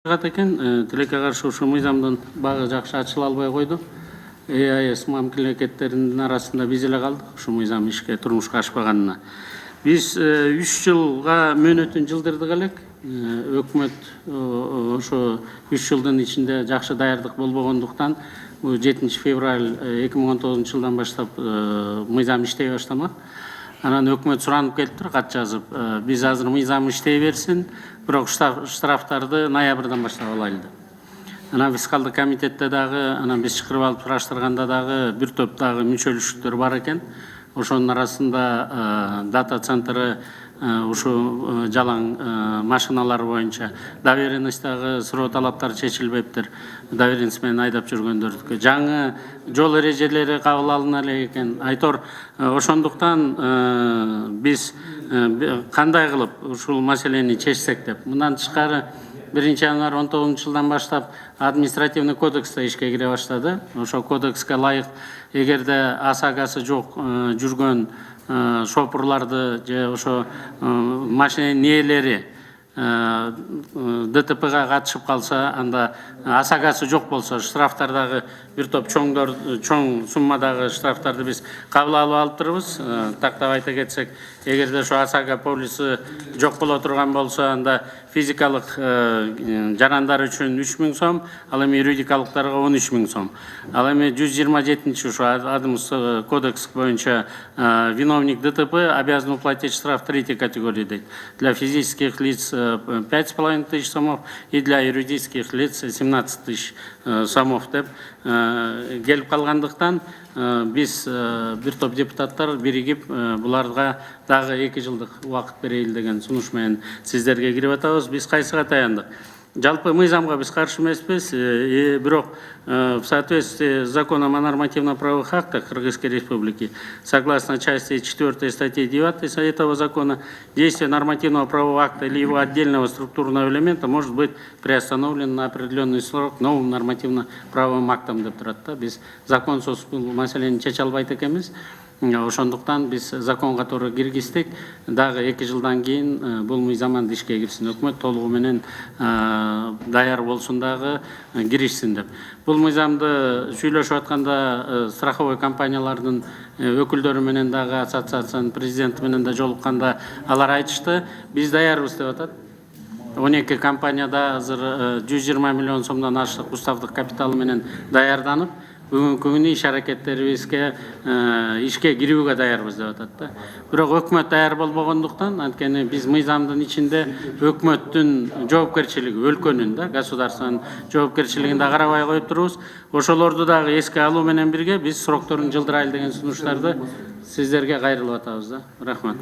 Eкен, тилекке каршы ушу мыйзамдын багы жакшы ачыла албай койду. ЕАЭС мамлекеттеринин арасында биз эле калдык ушу мыйзам ишке турмушка ашпаганына. Биз 3 жылга мөөнөтүн жылдырдык элек. Өкмөт ошо 3 жылдын ичинде жакшы даярдык болбогондуктан 7 февраль 2019 жылдан баштап мыйзам иштей баштамак. Анан өкмөт суранып келиптир, кат жазып, биз азыр мыйзам иштей берсин, бирок штрафтарды ноябрдан баштап алайлы деп. Анан фискалдык комитетте дагы, анан биз чакырып алып сураштырганда дагы бир топ дагы мүчөлүштүктөр бар экен. Ошонун арасында дата центры ушу жалаң машиналар боюнча доверенностьтагы суроо талаптары чечилбептир. Доверенность менен айдап жүргөндөрдүкү жаңы жол эрежелери кабыл алына элек экен. Айтор ошондуктан биз кандай кылып ушул маселени чечсек деп. Мындан тышкары 1 январь 19 жылдан баштап административный кодексте ишке кире баштады. Ошо кодекске лайык эгерде АСАГасы жок жүргөн шопурларды же ошо машинанын ээлери ДТПга катышып калса, анда АСАГасы жок болсо штрафтар дагы бир топ чоң суммадагы штрафтарды биз кабыл алып турбуз. Тактап айта кетсек, эгерде ошо АСАГа полиси жок боло турган болсо, анда физикалык жарандар үчүн 3000 сом, ал эми юридикалыктарга 13000 сом. Ал эми 127 ушу Административный кодекс боюнча виновник ДТП обязан уплатить штраф 3 категории дейт. Для физических лиц 5500 сомов и для юридических лиц 17 000 сомов деп келип калгандыктан биз бир топ депутаттар биригип буларга дагы 2 жылдык убакыт берели деген сунуш менен сиздерге кирип атабыз. Биз кайсыга таяндык? Жалпы мыйзамга биз каршы эмеспиз, бирок в соответствии с законом о нормативно-правовых актах Кыргызской Республики, согласно части 4 статьи 9 этого закона, действие нормативного правового акта или его отдельного структурного элемента может быть приостановлено на определенный срок новым нормативно-правовым актом деп турат да. Биз законсуз бул маселени чече албайт экенбиз. Ошондуктан биз законга туура киргиздик. Дагы 2 жылдан кийин бул мыйзам ишке кирсин. Өкмөт толугу менен даяр болсун дагы киришсин деп. Бул мыйзамды сүйлөшүп атканда страховой компаниялардын өкүлдөрү менен дагы ассоциациянын президенти менен да жолукканда алар айтышты, биз даярбыз деп атат. 12 компанияда азыр 120 миллион сомдон ашык уставдык капиталы менен даярданып, бүгүнкү күнү иш аракеттерибизге ишке кирүүгө даярбыз деп атат да. Бирок өкмөт даяр болбогондуктан, анткени биз мыйзамдын ичинде өкмөттүн жоопкерчилиги, өлкөнүн да, государствонун жоопкерчилигин да карабай коюп турбуз. Ошолорду дагы эске алуу менен бирге биз срокторун жылдырайлы деген сунуштарды сиздерге кайрылып атабыз да. Рахмат.